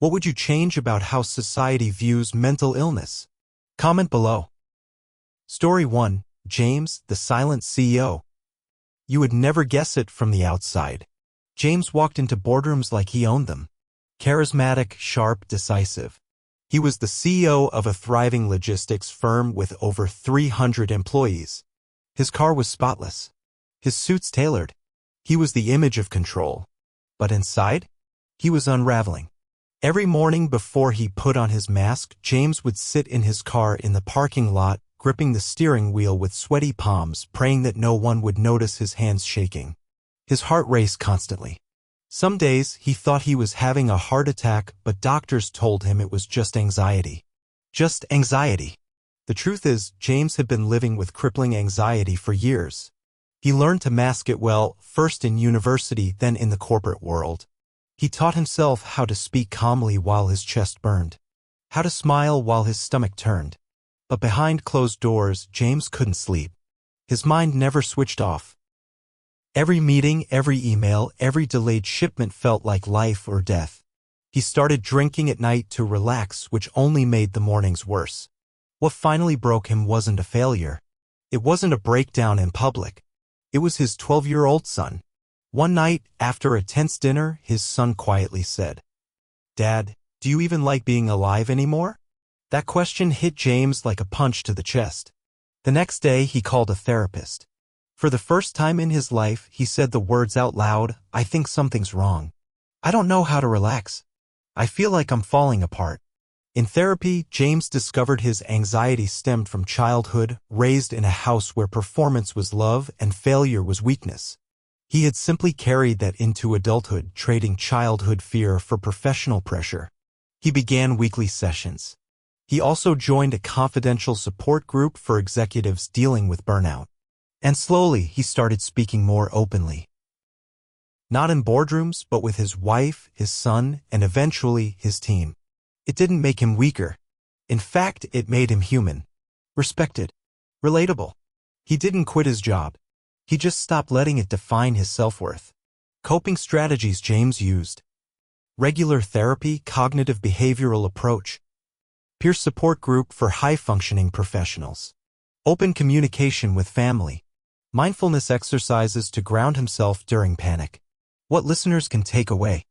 What would you change about how society views mental illness? Comment below. Story 1. James, the silent CEO. You would never guess it from the outside. James walked into boardrooms like he owned them. Charismatic, sharp, decisive. He was the CEO of a thriving logistics firm with over 300 employees. His car was spotless. His suits tailored. He was the image of control. But inside, he was unraveling. Every morning before he put on his mask, James would sit in his car in the parking lot, gripping the steering wheel with sweaty palms, praying that no one would notice his hands shaking. His heart raced constantly. Some days, he thought he was having a heart attack, but doctors told him it was just anxiety. Just anxiety. The truth is, James had been living with crippling anxiety for years. He learned to mask it well, first in university, then in the corporate world. He taught himself how to speak calmly while his chest burned, how to smile while his stomach turned. But behind closed doors, James couldn't sleep. His mind never switched off. Every meeting, every email, every delayed shipment felt like life or death. He started drinking at night to relax, which only made the mornings worse. What finally broke him wasn't a failure. It wasn't a breakdown in public. It was his 12-year-old son. One night, after a tense dinner, his son quietly said, "Dad, do you even like being alive anymore?" That question hit James like a punch to the chest. The next day, he called a therapist. For the first time in his life, he said the words out loud, "I think something's wrong. I don't know how to relax. I feel like I'm falling apart." In therapy, James discovered his anxiety stemmed from childhood, raised in a house where performance was love and failure was weakness. He had simply carried that into adulthood, trading childhood fear for professional pressure. He began weekly sessions. He also joined a confidential support group for executives dealing with burnout. And slowly, he started speaking more openly. Not in boardrooms, but with his wife, his son, and eventually his team. It didn't make him weaker. In fact, it made him human. Respected. Relatable. He didn't quit his job. He just stopped letting it define his self-worth. Coping strategies James used. Regular therapy, cognitive behavioral approach. Peer support group for high-functioning professionals. Open communication with family. Mindfulness exercises to ground himself during panic. What listeners can take away.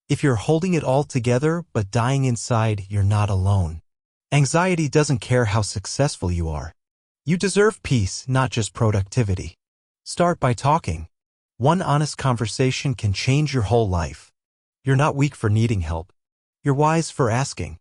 If you're holding it all together but dying inside, you're not alone. Anxiety doesn't care how successful you are. You deserve peace, not just productivity. Start by talking. One honest conversation can change your whole life. You're not weak for needing help. You're wise for asking.